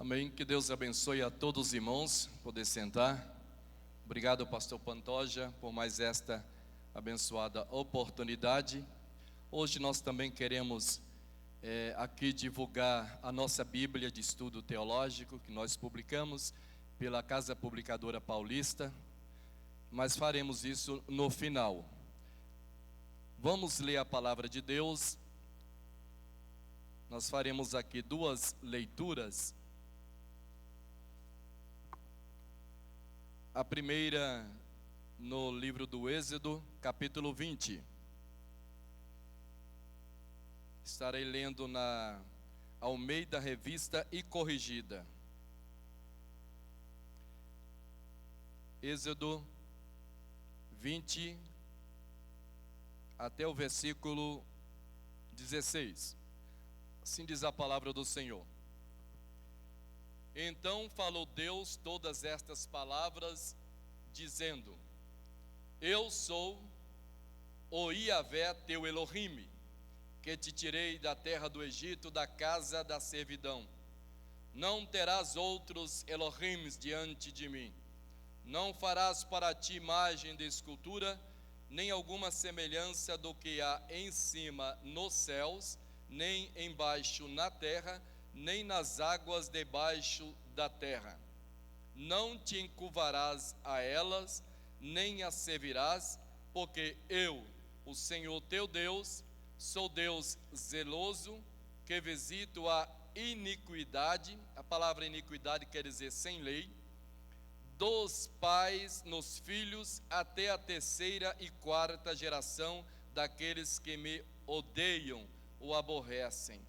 Amém. Que Deus abençoe a todos os irmãos. Poder sentar. Obrigado, pastor Pantoja, por mais esta abençoada oportunidade. Hoje nós também queremos aqui divulgar a nossa Bíblia de estudo teológico, que nós publicamos pela Casa Publicadora Paulista, mas faremos isso no final. Vamos ler a palavra de Deus. Nós faremos aqui duas leituras. A primeira no livro do Êxodo, capítulo 20. Estarei lendo na Almeida Revista e Corrigida. Êxodo 20, até o versículo 16. Assim diz a palavra do Senhor. Então falou Deus todas estas palavras, dizendo: Eu sou o Iavé teu Elohim, que te tirei da terra do Egito, da casa da servidão. Não terás outros Elohims diante de mim. Não farás para ti imagem de escultura, nem alguma semelhança do que há em cima nos céus, nem embaixo na terra, nem nas águas debaixo da terra. Não te encurvarás a elas, nem as servirás, porque eu, o Senhor teu Deus, sou Deus zeloso, que visito a iniquidade. A palavra iniquidade quer dizer sem lei, dos pais nos filhos, até a terceira e quarta geração daqueles que me odeiam ou aborrecem.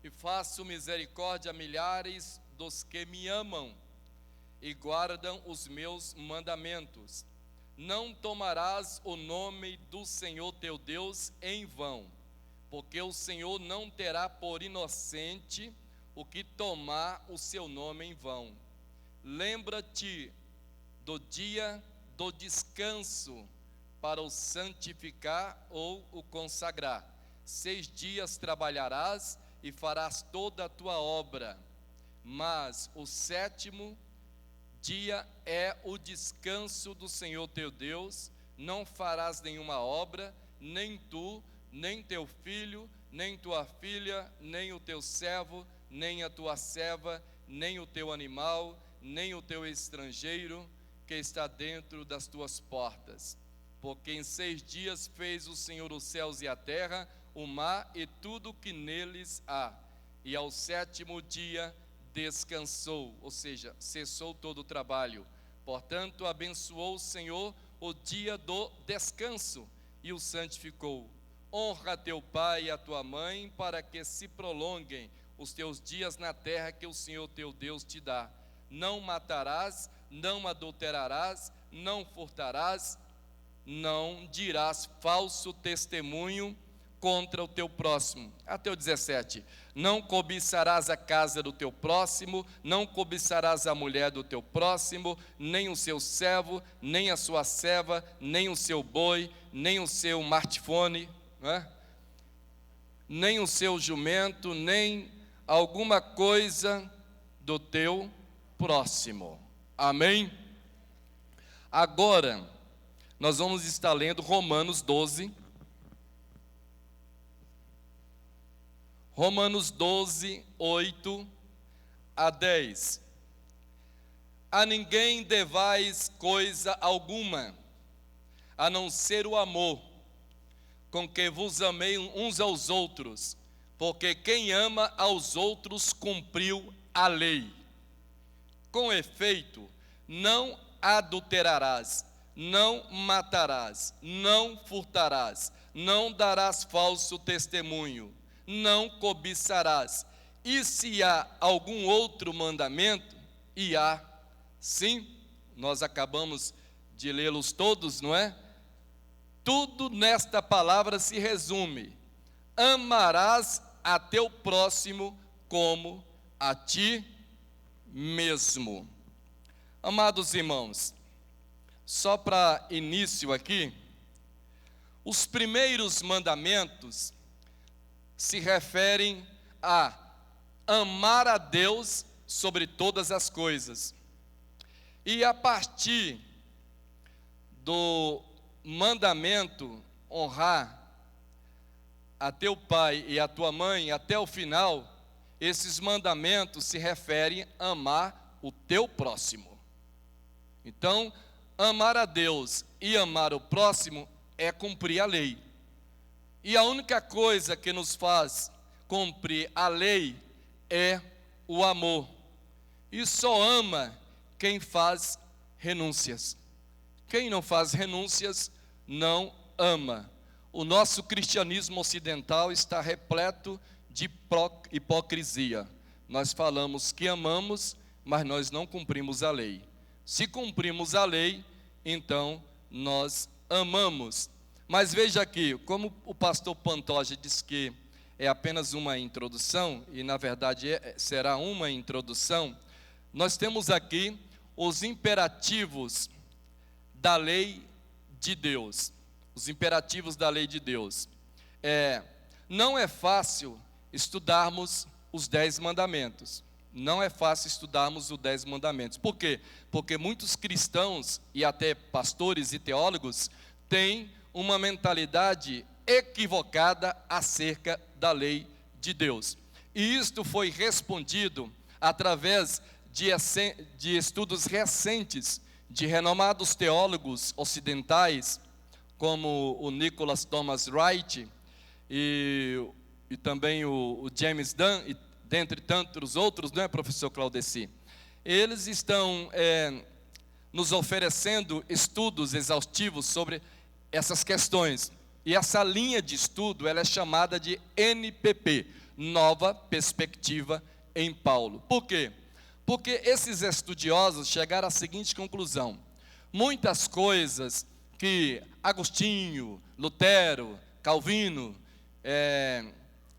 E faço misericórdia a milhares dos que me amam e guardam os meus mandamentos. Não tomarás o nome do Senhor teu Deus em vão, porque o Senhor não terá por inocente o que tomar o seu nome em vão. Lembra-te do dia do descanso para o santificar ou o consagrar. 6 dias trabalharás e farás toda a tua obra, mas o 7º dia é o descanso do Senhor teu Deus. Não farás nenhuma obra, nem tu, nem teu filho, nem tua filha, nem o teu servo, nem a tua serva, nem o teu animal, nem o teu estrangeiro que está dentro das tuas portas. Porque em 6 dias fez o Senhor os céus e a terra, o mar e tudo que neles há, e ao 7º dia descansou, ou seja, cessou todo o trabalho. Portanto, abençoou o Senhor o dia do descanso e o santificou. Honra teu pai e a tua mãe, para que se prolonguem os teus dias na terra que o Senhor teu Deus te dá. Não matarás, não adulterarás, não furtarás, não dirás falso testemunho contra o teu próximo. Até o 17. Não cobiçarás a casa do teu próximo, não cobiçarás a mulher do teu próximo, nem o seu servo, nem a sua serva, nem o seu boi, nem o seu martifone, nem o seu jumento, nem alguma coisa do teu próximo. Amém? Agora, nós vamos estar lendo Romanos 12. Romanos 12, 8 a 10. A ninguém devais coisa alguma, a não ser o amor, com que vos amei uns aos outros, porque quem ama aos outros cumpriu a lei. Com efeito, não adulterarás, não matarás, não furtarás, não darás falso testemunho, não cobiçarás. E se há algum outro mandamento, e há, sim, nós acabamos de lê-los todos, não é? Tudo nesta palavra se resume: amarás a teu próximo como a ti mesmo. Amados irmãos, só para início aqui, os primeiros mandamentos se referem a amar a Deus sobre todas as coisas. E a partir do mandamento honrar a teu pai e a tua mãe, até o final, esses mandamentos se referem a amar o teu próximo. Então, amar a Deus e amar o próximo é cumprir a lei. E a única coisa que nos faz cumprir a lei é o amor. E só ama quem faz renúncias. Quem não faz renúncias não ama. O nosso cristianismo ocidental está repleto de hipocrisia. Nós falamos que amamos, mas nós não cumprimos a lei. Se cumprimos a lei, então nós amamos. Mas veja aqui, como o pastor Pantoja disse que é apenas uma introdução, e na verdade será uma introdução, nós temos aqui os imperativos da lei de Deus. Os imperativos da lei de Deus. Não é fácil estudarmos os 10 mandamentos. Não é fácil estudarmos os 10 mandamentos. Por quê? Porque muitos cristãos e até pastores e teólogos têm uma mentalidade equivocada acerca da lei de Deus. E isto foi respondido através de estudos recentes de renomados teólogos ocidentais, como o Nicholas Thomas Wright e também o James Dunn, e dentre tantos outros, não é, professor Claudeci? Eles estão nos oferecendo estudos exaustivos sobre essas questões. E essa linha de estudo, ela é chamada de NPP, Nova Perspectiva em Paulo. Por quê? Porque esses estudiosos chegaram à seguinte conclusão: muitas coisas que Agostinho, Lutero, Calvino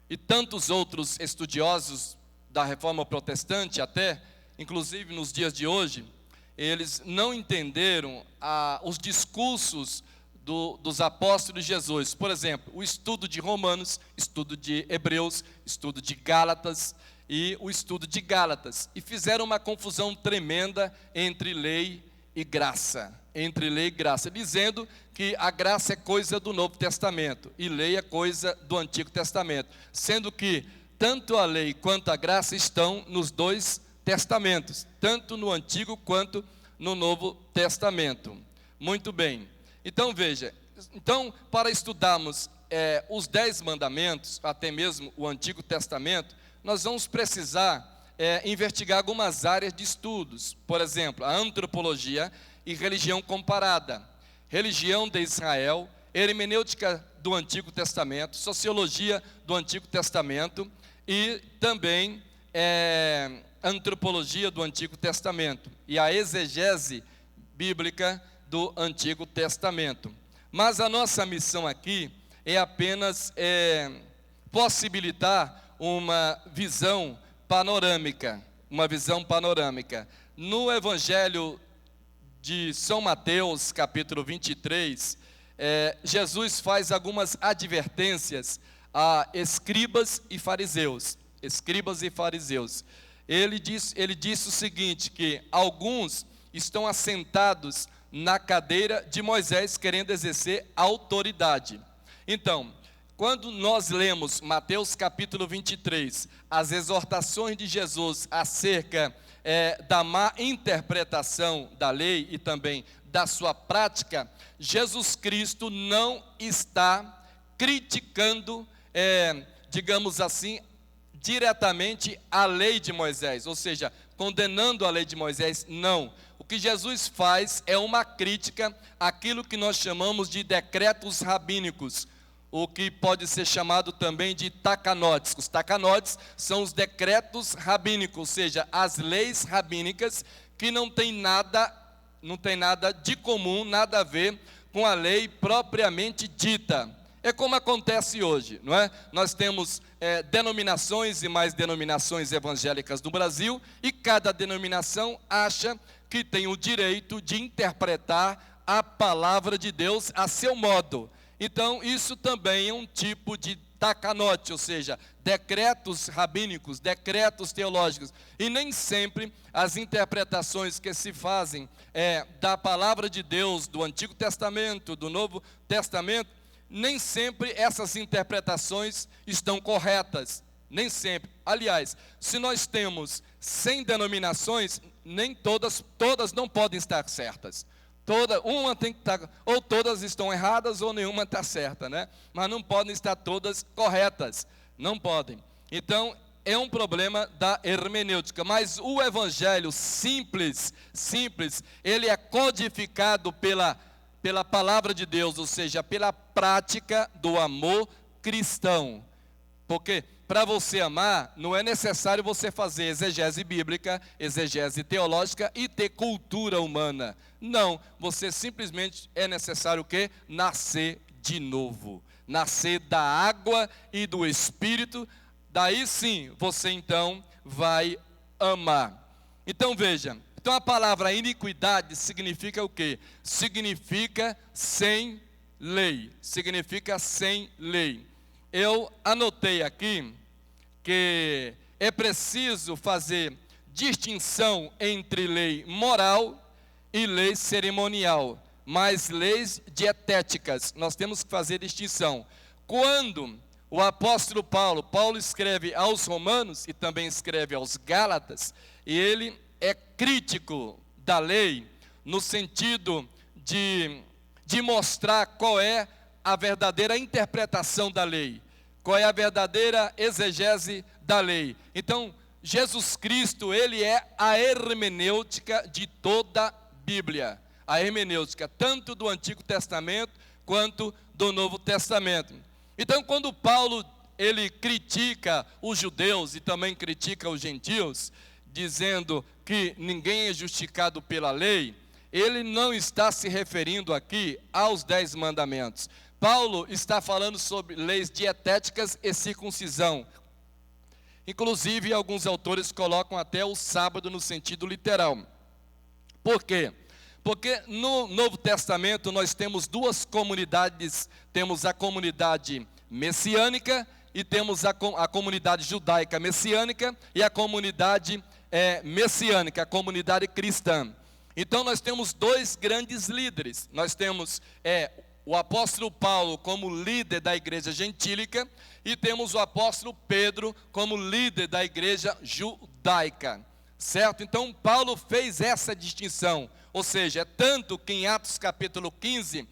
e tantos outros estudiosos da Reforma Protestante, até inclusive nos dias de hoje, eles não entenderam os discursos dos apóstolos de Jesus. Por exemplo, o estudo de Romanos, estudo de Hebreus, estudo de Gálatas e o estudo de Gálatas, e fizeram uma confusão tremenda entre lei e graça, dizendo que a graça é coisa do Novo Testamento e lei é coisa do Antigo Testamento, sendo que tanto a lei quanto a graça estão nos 2 testamentos, tanto no Antigo quanto no Novo Testamento. Muito bem, então veja, para estudarmos os 10 mandamentos, até mesmo o Antigo Testamento, nós vamos precisar investigar algumas áreas de estudos. Por exemplo, a antropologia e religião comparada, religião de Israel, hermenêutica do Antigo Testamento, sociologia do Antigo Testamento e também antropologia do Antigo Testamento e a exegese bíblica do Antigo Testamento. Mas a nossa missão aqui é apenas possibilitar uma visão panorâmica, No Evangelho de São Mateus, capítulo 23, Jesus faz algumas advertências a escribas e fariseus. Ele disse o seguinte, que alguns estão assentados na cadeira de Moisés, querendo exercer autoridade. Então, quando nós lemos Mateus capítulo 23, as exortações de Jesus acerca da má interpretação da lei e também da sua prática, Jesus Cristo não está criticando, digamos assim, diretamente a lei de Moisés, ou seja, condenando a lei de Moisés, não. O que Jesus faz é uma crítica àquilo que nós chamamos de decretos rabínicos, o que pode ser chamado também de tacanotes. Os tacanotes são os decretos rabínicos, ou seja, as leis rabínicas que não tem nada de comum, nada a ver com a lei propriamente dita. É como acontece hoje, não é? Nós temos denominações e mais denominações evangélicas no Brasil, e cada denominação acha que tem o direito de interpretar a palavra de Deus a seu modo. Então, isso também é um tipo de takanote, ou seja, decretos rabínicos, decretos teológicos. E nem sempre as interpretações que se fazem da palavra de Deus, do Antigo Testamento, do Novo Testamento, nem sempre essas interpretações estão corretas. Nem sempre. Aliás, se nós temos 100 denominações, nem todas não podem estar certas. Uma tem que estar, ou todas estão erradas, ou nenhuma está certa, né? Mas não podem estar todas corretas. Não podem. Então, é um problema da hermenêutica. Mas o evangelho simples, ele é codificado pela palavra de Deus, ou seja, pela prática do amor cristão. Porque para você amar, não é necessário você fazer exegese bíblica, exegese teológica e ter cultura humana. Não, você simplesmente é necessário o quê? Nascer de novo. Nascer da água e do Espírito. Daí sim, você então vai amar. Então veja, então a palavra iniquidade significa o quê? Significa sem lei. Significa sem lei. Eu anotei aqui que é preciso fazer distinção entre lei moral e lei cerimonial, mas leis dietéticas, nós temos que fazer distinção. Quando o apóstolo Paulo escreve aos Romanos e também escreve aos Gálatas, e ele é crítico da lei, no sentido de mostrar qual é a verdadeira interpretação da lei, qual é a verdadeira exegese da lei. Então, Jesus Cristo, ele é a hermenêutica de toda a Bíblia. A hermenêutica, tanto do Antigo Testamento, quanto do Novo Testamento. Então, quando Paulo, ele critica os judeus e também critica os gentios, dizendo que ninguém é justificado pela lei, ele não está se referindo aqui aos 10 mandamentos. Paulo está falando sobre leis dietéticas e circuncisão. Inclusive, alguns autores colocam até o sábado no sentido literal. Por quê? Porque no Novo Testamento nós temos duas comunidades. Temos a comunidade messiânica e temos a comunidade judaica messiânica e a comunidade messiânica, a comunidade cristã. Então nós temos dois grandes líderes. Nós temos o apóstolo Paulo como líder da igreja gentílica e temos o apóstolo Pedro como líder da igreja judaica, certo? Então Paulo fez essa distinção, ou seja, tanto que em Atos capítulo 15,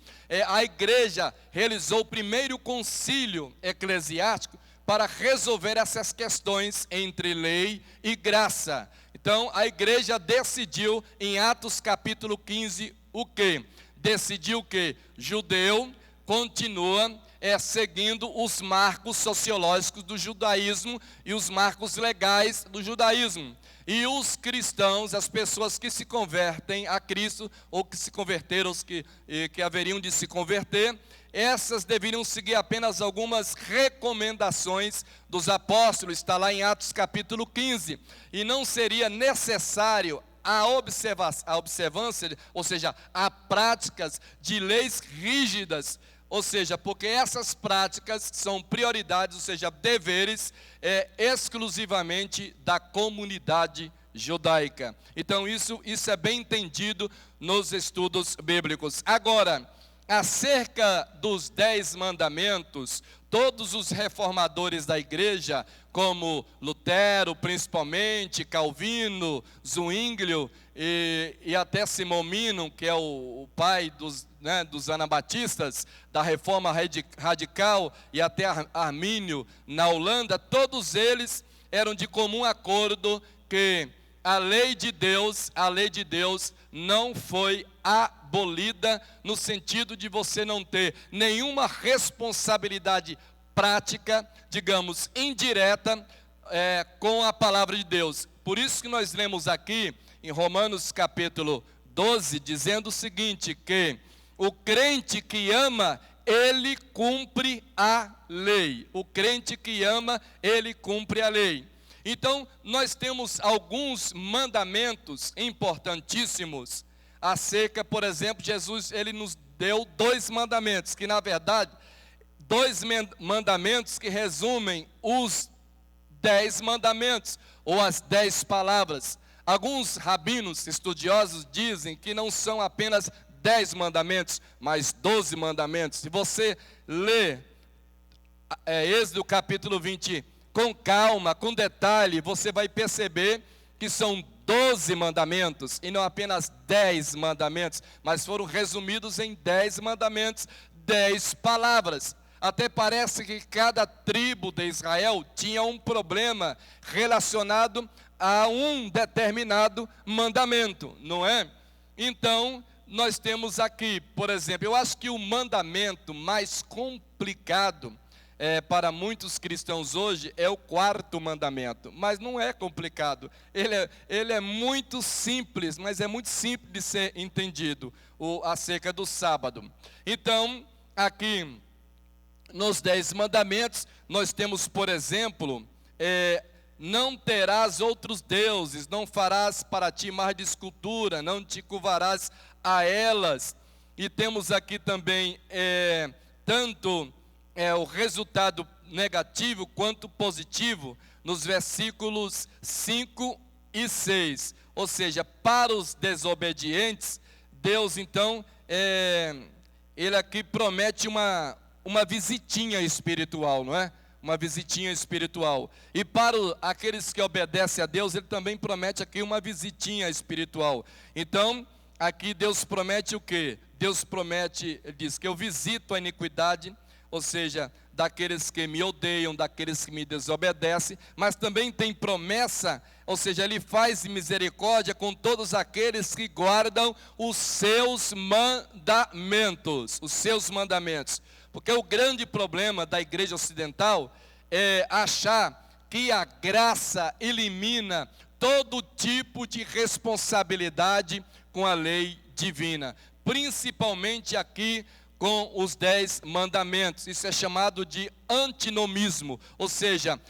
a igreja realizou o primeiro concílio eclesiástico para resolver essas questões entre lei e graça. Então a igreja decidiu em Atos capítulo 15 o quê? Decidiu que judeu continua seguindo os marcos sociológicos do judaísmo e os marcos legais do judaísmo. E os cristãos, as pessoas que se convertem a Cristo, ou que se converteram, os que haveriam de se converter, essas deveriam seguir apenas algumas recomendações dos apóstolos, está lá em Atos capítulo 15, e não seria necessário a observância, ou seja, a práticas de leis rígidas, ou seja, porque essas práticas são prioridades, ou seja, deveres exclusivamente da comunidade judaica. Então isso é bem entendido nos estudos bíblicos. Agora, acerca dos 10 mandamentos, todos os reformadores da igreja, como Lutero principalmente, Calvino, Zwinglio e até Simão Mino, que é o pai dos anabatistas, da reforma radical, e até Armínio na Holanda, todos eles eram de comum acordo que a lei de Deus não foi abolida no sentido de você não ter nenhuma responsabilidade prática, digamos, indireta, com a palavra de Deus. Por isso que nós lemos aqui em Romanos capítulo 12, dizendo o seguinte, que o crente que ama, ele cumpre a lei. O crente que ama, ele cumpre a lei. Então, nós temos alguns mandamentos importantíssimos acerca, por exemplo, Jesus, ele nos deu 2 mandamentos, que na verdade, dois mandamentos que resumem os 10 mandamentos, ou as 10 palavras. Alguns rabinos estudiosos dizem que não são apenas 10 mandamentos, mas 12 mandamentos. Se você lê Êxodo capítulo 20 com calma, com detalhe, você vai perceber que são 12 mandamentos, e não apenas 10 mandamentos, mas foram resumidos em 10 mandamentos, 10 palavras. Até parece que cada tribo de Israel tinha um problema relacionado a um determinado mandamento, não é? Então, nós temos aqui, por exemplo, eu acho que o mandamento mais complicado para muitos cristãos hoje é o 4º mandamento, mas não é complicado, ele é muito simples, mas é muito simples de ser entendido, acerca do sábado. Então, aqui nos 10 mandamentos, nós temos, por exemplo, não terás outros deuses, não farás para ti imagem de escultura, não te curvarás a elas. E temos aqui também tanto o resultado negativo quanto positivo, nos versículos 5 e 6. Ou seja, para os desobedientes, Deus então, Ele aqui promete uma visitinha espiritual, não é? Uma visitinha espiritual. E para aqueles que obedecem a Deus, Ele também promete aqui uma visitinha espiritual. Então, aqui Deus promete o quê? Deus promete, Ele diz que eu visito a iniquidade, ou seja, daqueles que me odeiam, daqueles que me desobedecem, mas também tem promessa, ou seja, Ele faz misericórdia com todos aqueles que guardam os seus mandamentos, porque o grande problema da igreja ocidental é achar que a graça elimina todo tipo de responsabilidade com a lei divina, principalmente aqui com os 10 mandamentos. Isso é chamado de antinomismo, ou seja,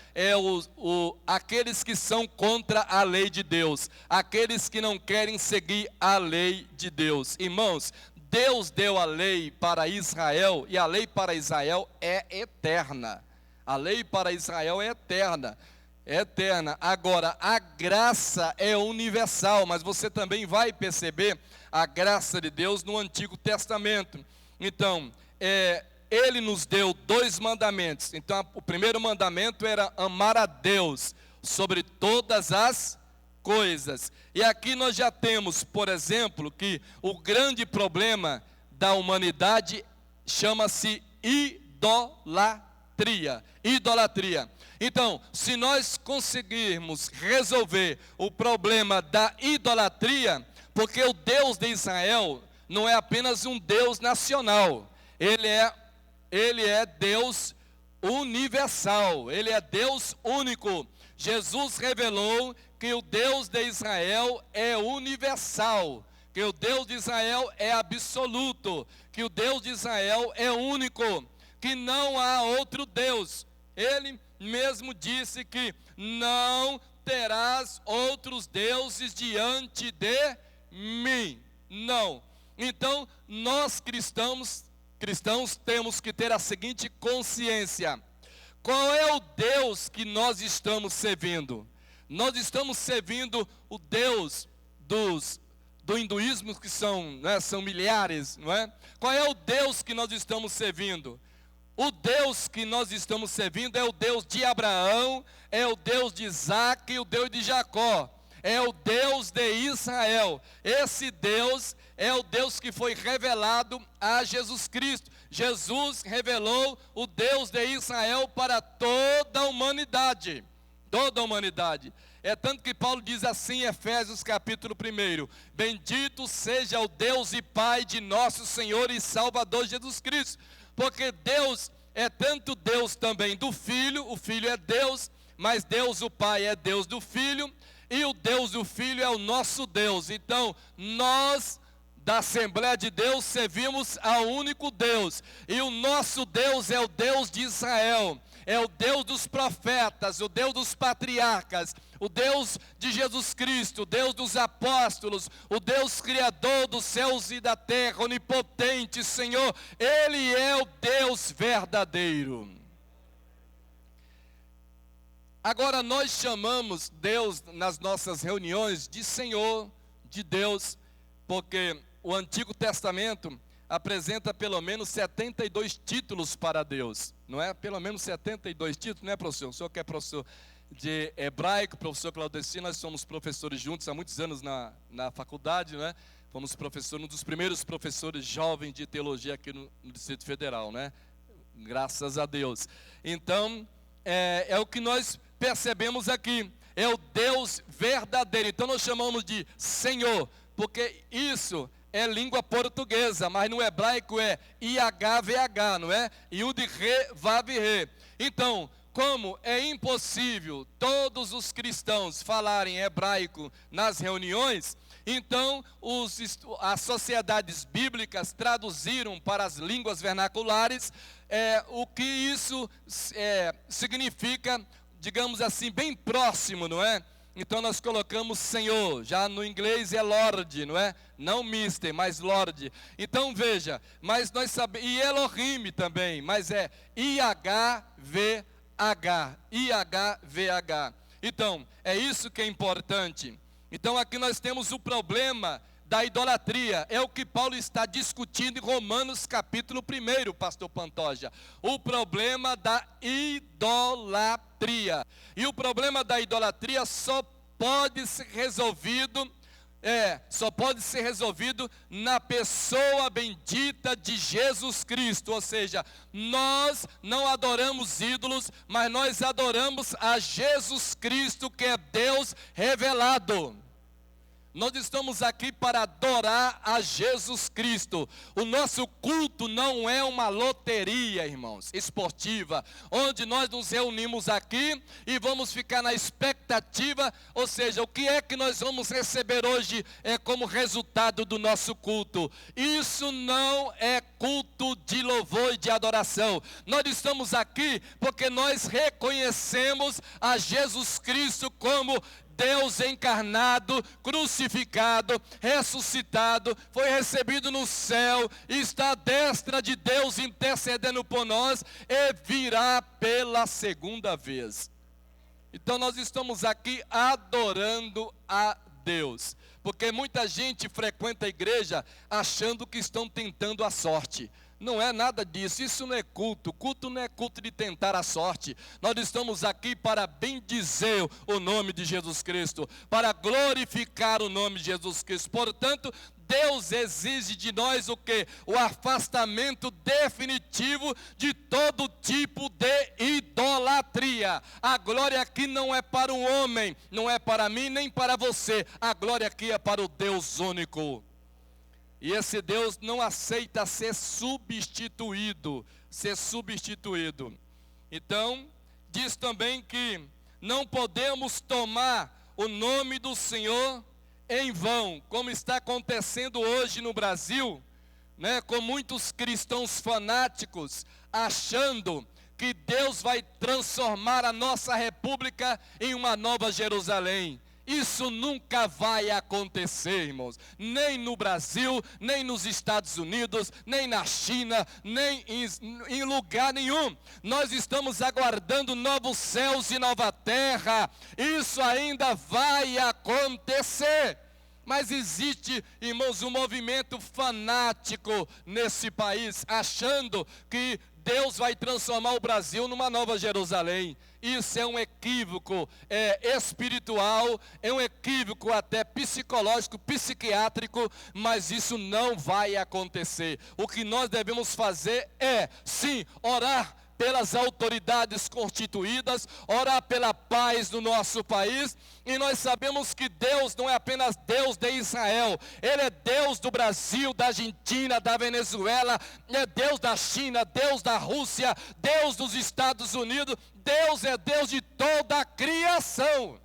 aqueles que são contra a lei de Deus, aqueles que não querem seguir a lei de Deus. Irmãos, Deus deu a lei para Israel, e a lei para Israel é eterna. A lei para Israel é eterna. Agora, a graça é universal, mas você também vai perceber a graça de Deus no Antigo Testamento. Então, Ele nos deu 2 mandamentos. Então, o primeiro mandamento era amar a Deus sobre todas as coisas. E aqui nós já temos, por exemplo, que o grande problema da humanidade chama-se idolatria. Então, se nós conseguirmos resolver o problema da idolatria, porque o Deus de Israel não é apenas um Deus nacional, Ele é Deus universal, Ele é Deus único. Jesus revelou que o Deus de Israel é universal, que o Deus de Israel é absoluto, que o Deus de Israel é único, que não há outro Deus. Ele mesmo disse que não terás outros deuses diante de mim. Não. Então, nós cristãos temos que ter a seguinte consciência: qual é o Deus que nós estamos servindo? Nós estamos servindo o Deus do hinduísmo, que são milhares, não é? Qual é o Deus que nós estamos servindo? O Deus que nós estamos servindo é o Deus de Abraão, é o Deus de Isaac e o Deus de Jacó, é o Deus de Israel. Esse Deus é o Deus que foi revelado a Jesus Cristo. Jesus revelou o Deus de Israel para toda a humanidade. Toda a humanidade. É tanto que Paulo diz assim em Efésios capítulo 1: bendito seja o Deus e Pai de nosso Senhor e Salvador Jesus Cristo. Porque Deus é tanto Deus também do Filho, o Filho é Deus, mas Deus o Pai é Deus do Filho, e o Deus do Filho é o nosso Deus. Então, nós da Assembleia de Deus servimos ao único Deus, e o nosso Deus é o Deus de Israel. é o Deus dos profetas, o Deus dos patriarcas, o Deus de Jesus Cristo, o Deus dos apóstolos, o Deus criador dos céus e da terra, onipotente, Senhor. Ele é o Deus verdadeiro. Agora nós chamamos Deus nas nossas reuniões de Senhor, de Deus, porque o Antigo Testamento apresenta pelo menos 72 títulos para Deus, não é? Pelo menos 72 títulos, não é, professor? O senhor que é professor de hebraico, professor Claudecino, nós somos professores juntos há muitos anos na faculdade, não é? Fomos professores, um dos primeiros professores jovens de teologia aqui no Distrito Federal, né? Graças a Deus. Então, é o que nós percebemos aqui, é o Deus verdadeiro. Então nós chamamos de Senhor, porque isso é língua portuguesa, mas no hebraico é IHVH, não é? Yud-Re, Vav-Re. Então, como é impossível todos os cristãos falarem hebraico nas reuniões, então as sociedades bíblicas traduziram para as línguas vernaculares o que isso significa, digamos assim, bem próximo, não é? Então nós colocamos Senhor, já no inglês é Lord, não é? Não Mister, mas Lord. Então veja, mas nós sabemos, e Elohim também, mas é IHVH, IHVH. Então, é isso que é importante. Então aqui nós temos o problema da idolatria, é o que Paulo está discutindo em Romanos capítulo 1, pastor Pantoja. O problema da idolatria. E o problema da idolatria só pode ser resolvido na pessoa bendita de Jesus Cristo. Ou seja, nós não adoramos ídolos, mas nós adoramos a Jesus Cristo, que é Deus revelado. Nós estamos aqui para adorar a Jesus Cristo. O nosso culto não é uma loteria, irmãos, esportiva, onde nós nos reunimos aqui e vamos ficar na expectativa, ou seja, o que é que nós vamos receber hoje como resultado do nosso culto. Isso não é culto de louvor e de adoração. Nós estamos aqui porque nós reconhecemos a Jesus Cristo como Deus encarnado, crucificado, ressuscitado, foi recebido no céu, está à destra de Deus intercedendo por nós e virá pela segunda vez. Então nós estamos aqui adorando a Deus, porque muita gente frequenta a igreja achando que estão tentando a sorte. Não é nada disso, isso não é culto. Culto não é culto de tentar a sorte. Nós estamos aqui para bendizer o nome de Jesus Cristo, para glorificar o nome de Jesus Cristo. Portanto, Deus exige de nós o quê? O afastamento definitivo de todo tipo de idolatria. A glória aqui não é para o homem, não é para mim nem para você. A glória aqui é para o Deus único. E esse Deus não aceita ser substituído. Então, diz também que não podemos tomar o nome do Senhor em vão, como está acontecendo hoje no Brasil, né, com muitos cristãos fanáticos, achando que Deus vai transformar a nossa república em uma nova Jerusalém. Isso nunca vai acontecer, irmãos, nem no Brasil, nem nos Estados Unidos, nem na China, nem em lugar nenhum. Nós estamos aguardando novos céus e nova terra. Isso ainda vai acontecer. Mas existe, irmãos, um movimento fanático nesse país, achando que Deus vai transformar o Brasil numa nova Jerusalém. Isso é um equívoco espiritual, é um equívoco até psicológico, psiquiátrico, mas isso não vai acontecer. O que nós devemos fazer é, sim, orar pelas autoridades constituídas, orar pela paz no nosso país, e nós sabemos que Deus não é apenas Deus de Israel, Ele é Deus do Brasil, da Argentina, da Venezuela, é Deus da China, Deus da Rússia, Deus dos Estados Unidos. Deus é Deus de toda a criação,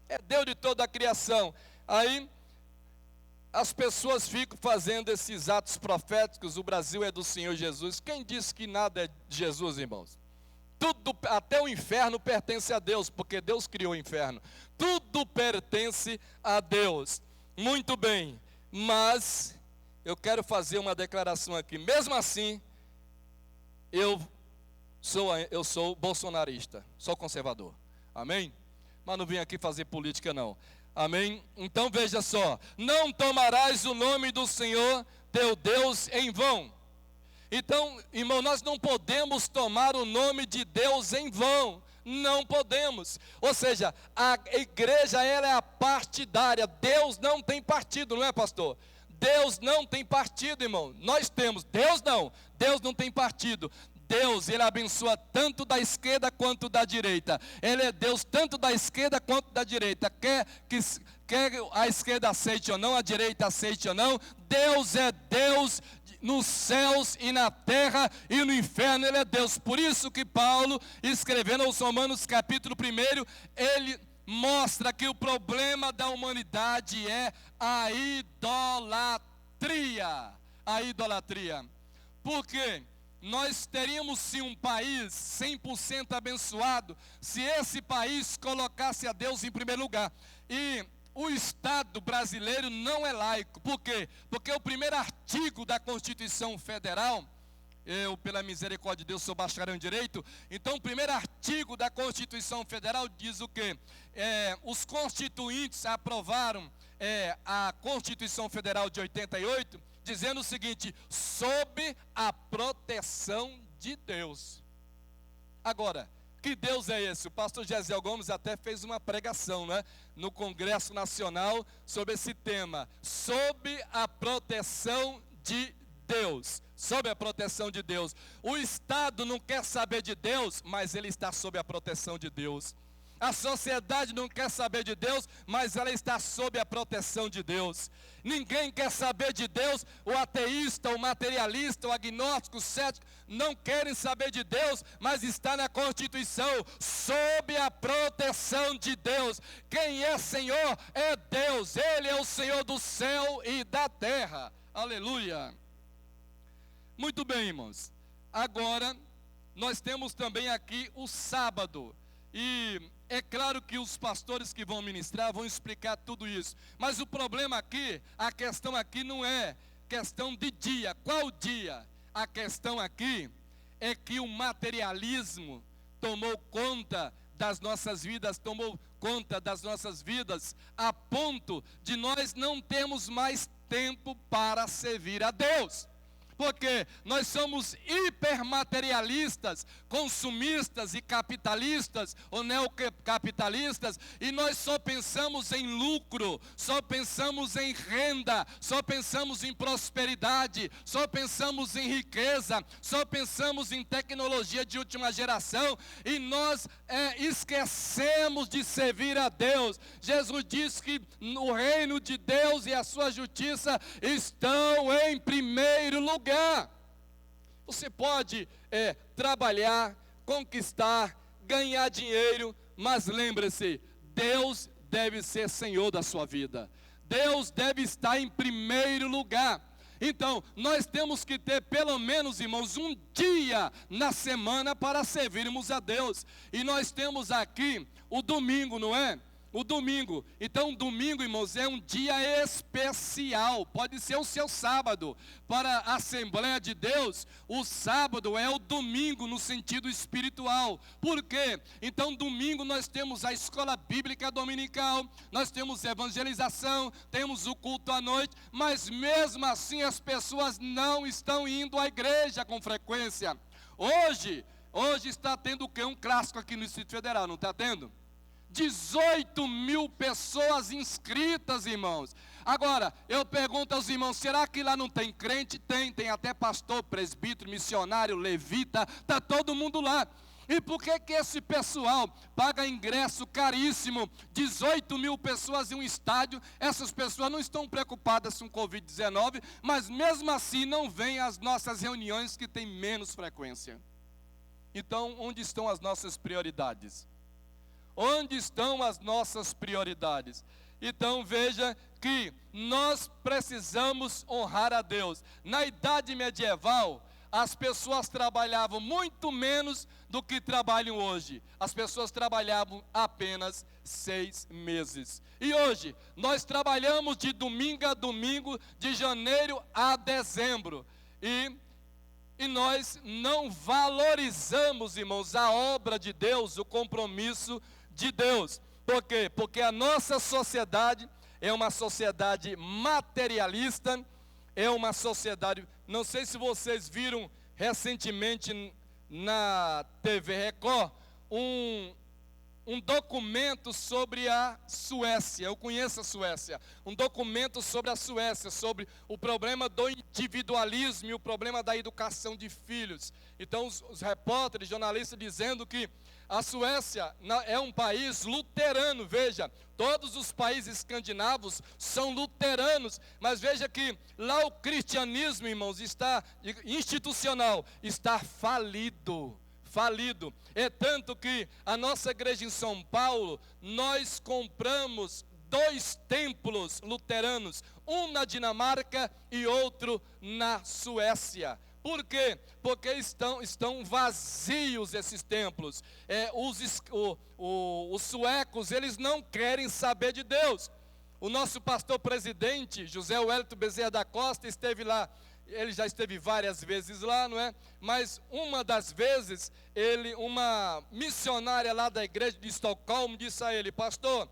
é Deus de toda a criação. Aí as pessoas ficam fazendo esses atos proféticos, o Brasil é do Senhor Jesus. Quem disse que nada é de Jesus, irmãos? Tudo, até o inferno pertence a Deus, porque Deus criou o inferno. Tudo pertence a Deus. Muito bem, mas eu quero fazer uma declaração aqui. Mesmo assim, eu sou bolsonarista, sou conservador. Amém? Mas não vim aqui fazer política não. Amém? Então veja só, não tomarás o nome do Senhor teu Deus em vão. Então, irmão, nós não podemos tomar o nome de Deus em vão. Não podemos. Ou seja, a igreja, ela é a partidária. Deus não tem partido, não é, pastor? Deus não tem partido, irmão. Nós temos. Deus não. Deus não tem partido. Deus, Ele abençoa tanto da esquerda quanto da direita. Ele é Deus tanto da esquerda quanto da direita. Quer a esquerda aceite ou não, a direita aceite ou não, Deus é Deus nos céus e na terra e no inferno, Ele é Deus. Por isso que Paulo, escrevendo aos Romanos capítulo 1, ele mostra que o problema da humanidade é a idolatria. A idolatria. Por quê? Nós teríamos sim um país 100% abençoado se esse país colocasse a Deus em primeiro lugar. E o Estado brasileiro não é laico. Por quê? Porque o primeiro artigo da Constituição Federal, eu, pela misericórdia de Deus, sou bacharel em Direito, então o primeiro artigo da Constituição Federal diz o quê? Os constituintes aprovaram a Constituição Federal de 88, dizendo o seguinte: sob a proteção de Deus. Agora, que Deus é esse? O pastor Gesiel Gomes até fez uma pregação, né, no Congresso Nacional sobre esse tema, sob a proteção de Deus. Sob a proteção de Deus. O Estado não quer saber de Deus, mas ele está sob a proteção de Deus. A sociedade não quer saber de Deus, mas ela está sob a proteção de Deus. Ninguém quer saber de Deus. O ateísta, o materialista, o agnóstico, o cético não querem saber de Deus, mas está na Constituição, sob a proteção de Deus. Quem é Senhor é Deus. Ele é o Senhor do céu e da terra. Aleluia. Muito bem, irmãos. Agora, nós temos também aqui o sábado. E é claro que os pastores que vão ministrar vão explicar tudo isso. Mas o problema aqui, a questão aqui não é questão de dia. Qual dia? A questão aqui é que o materialismo tomou conta das nossas vidas, a ponto de nós não termos mais tempo para servir a Deus. Porque nós somos hipermaterialistas, consumistas e capitalistas, ou neocapitalistas, e nós só pensamos em lucro, só pensamos em renda, só pensamos em prosperidade, só pensamos em riqueza, só pensamos em tecnologia de última geração, e nós esquecemos de servir a Deus. Jesus disse que o reino de Deus e a sua justiça estão em primeiro lugar. Você pode trabalhar, conquistar, ganhar dinheiro, mas lembre-se, Deus deve ser Senhor da sua vida. Deus deve estar em primeiro lugar. Então, nós temos que ter pelo menos, irmãos, um dia na semana para servirmos a Deus. E nós temos aqui o domingo, não é? O domingo. Então, domingo, irmãos, é um dia especial. Pode ser o seu sábado. Para a Assembleia de Deus, o sábado é o domingo no sentido espiritual. Por quê? Então, domingo nós temos a escola bíblica dominical, nós temos evangelização, temos o culto à noite, mas mesmo assim as pessoas não estão indo à igreja com frequência. Hoje está tendo o quê? Um clássico aqui no Distrito Federal, não está tendo? 18 mil pessoas inscritas, irmãos. Agora, eu pergunto aos irmãos, será que lá não tem crente? Tem até pastor, presbítero, missionário, levita, está todo mundo lá. E por que esse pessoal paga ingresso caríssimo, 18 mil pessoas em um estádio? Essas pessoas não estão preocupadas com Covid-19, mas mesmo assim não vêm às nossas reuniões que têm menos frequência. Então, onde estão as nossas prioridades? Onde estão as nossas prioridades? Então veja que nós precisamos honrar a Deus. Na idade medieval, as pessoas trabalhavam muito menos do que trabalham hoje. As pessoas trabalhavam apenas 6 meses. E hoje, nós trabalhamos de domingo a domingo, de janeiro a dezembro. E nós não valorizamos, irmãos, a obra de Deus, o compromisso de Deus. Por quê? Porque a nossa sociedade é uma sociedade materialista, é uma sociedade... Não sei se vocês viram recentemente na TV Record um documento sobre a Suécia. Eu conheço a Suécia. Um documento sobre a Suécia, sobre o problema do individualismo e o problema da educação de filhos. Então os repórteres, jornalistas dizendo que a Suécia é um país luterano. Veja, todos os países escandinavos são luteranos, mas veja que lá o cristianismo, irmãos, está institucional, está falido. É tanto que a nossa igreja em São Paulo, nós compramos 2 templos luteranos, um na Dinamarca e outro na Suécia. Por quê? Porque estão vazios esses templos. Os suecos, eles não querem saber de Deus. O nosso pastor presidente, José Wellington Bezerra da Costa, esteve lá. Ele já esteve várias vezes lá, não é? Mas uma das vezes, uma missionária lá da igreja de Estocolmo disse a ele: pastor,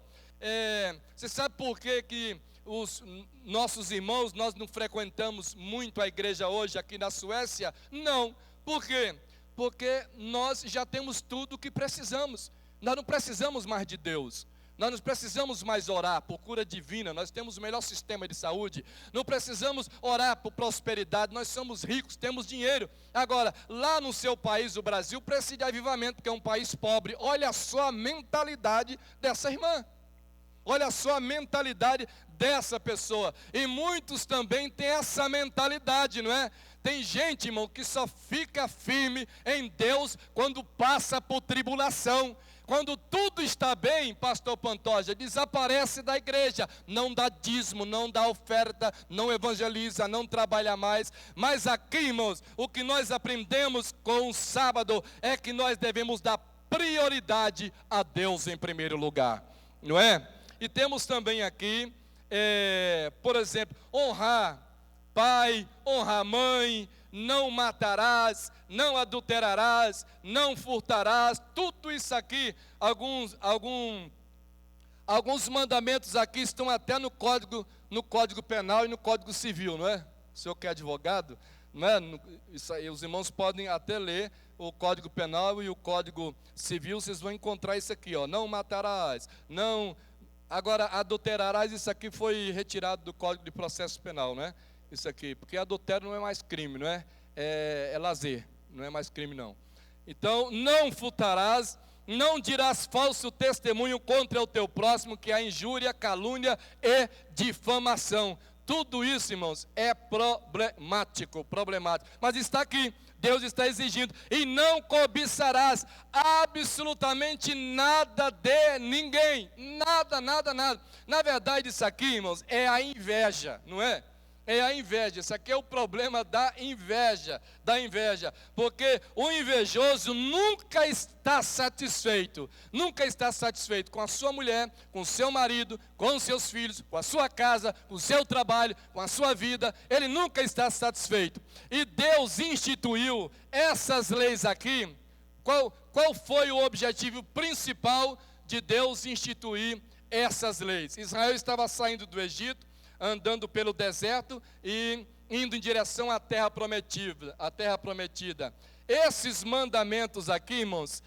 você sabe por que os nossos irmãos, nós não frequentamos muito a igreja hoje aqui na Suécia? Não. Por quê? Porque nós já temos tudo o que precisamos. Nós não precisamos mais de Deus. Nós não precisamos mais orar por cura divina, nós temos o melhor sistema de saúde. Não precisamos orar por prosperidade, nós somos ricos, temos dinheiro. Agora, lá no seu país, o Brasil, precisa de avivamento, porque é um país pobre. Olha só a mentalidade dessa irmã. Olha só a mentalidade dessa pessoa. E muitos também têm essa mentalidade, não é? Tem gente, irmão, que só fica firme em Deus quando passa por tribulação. Quando tudo está bem, pastor Pantoja, desaparece da igreja, não dá dízimo, não dá oferta, não evangeliza, não trabalha mais. Mas aqui, irmãos, o que nós aprendemos com o sábado é que nós devemos dar prioridade a Deus em primeiro lugar, não é? E temos também aqui, por exemplo, honrar pai, honrar mãe, não matarás, não adulterarás, não furtarás. Tudo isso aqui, alguns mandamentos aqui estão até no Código Penal e no Código Civil, não é? O senhor que é advogado, não é? Isso aí, os irmãos podem até ler o Código Penal e o Código Civil, vocês vão encontrar isso aqui, ó. Não matarás, não... Agora, adulterarás, isso aqui foi retirado do Código de Processo Penal, não é? Isso aqui, porque adultério não é mais crime, não é? É lazer, não é mais crime não. Então, não furtarás, não dirás falso testemunho contra o teu próximo, que há injúria, calúnia e difamação. Tudo isso, irmãos, é problemático. Mas está aqui, Deus está exigindo: e não cobiçarás absolutamente nada de ninguém. Nada. Na verdade, isso aqui, irmãos, é a inveja, não é? É a inveja. Isso aqui é o problema da inveja. Porque o invejoso nunca está satisfeito com a sua mulher, com o seu marido, com os seus filhos, com a sua casa, com o seu trabalho, com a sua vida. Ele nunca está satisfeito. E Deus instituiu essas leis aqui. Qual foi o objetivo principal de Deus instituir essas leis? Israel estava saindo do Egito, andando pelo deserto e indo em direção à terra prometida. Esses mandamentos aqui, irmãos,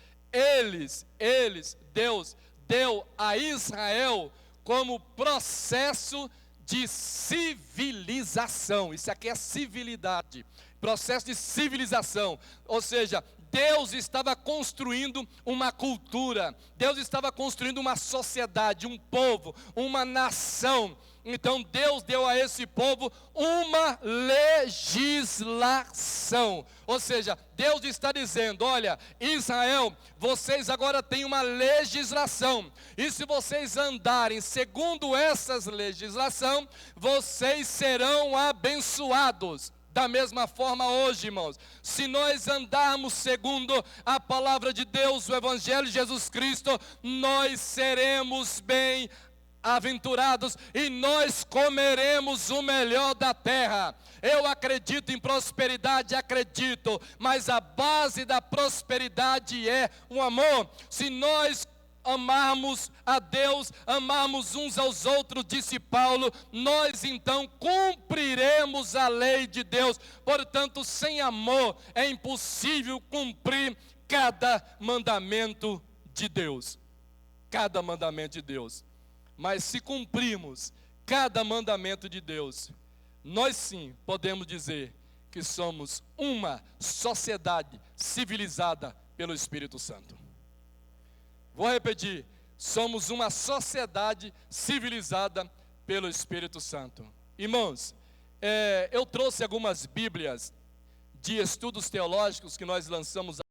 Deus deu a Israel como processo de civilização. Isso aqui é civilidade, processo de civilização. Ou seja, Deus estava construindo uma cultura, Deus estava construindo uma sociedade, um povo, uma nação. Então Deus deu a esse povo uma legislação. Ou seja, Deus está dizendo: olha, Israel, vocês agora têm uma legislação. E se vocês andarem segundo essas legislação, vocês serão abençoados. Da mesma forma hoje, irmãos, se nós andarmos segundo a palavra de Deus, o Evangelho de Jesus Cristo, nós seremos bem-aventurados e nós comeremos o melhor da terra. Eu acredito em prosperidade, acredito, mas a base da prosperidade é o amor. Se nós amarmos a Deus, amarmos uns aos outros, disse Paulo, nós então cumpriremos a lei de Deus. Portanto, sem amor é impossível cumprir cada mandamento de Deus. Cada mandamento de Deus. Mas se cumprirmos cada mandamento de Deus, nós sim podemos dizer que somos uma sociedade civilizada pelo Espírito Santo. Vou repetir, somos uma sociedade civilizada pelo Espírito Santo. Irmãos, eu trouxe algumas bíblias de estudos teológicos que nós lançamos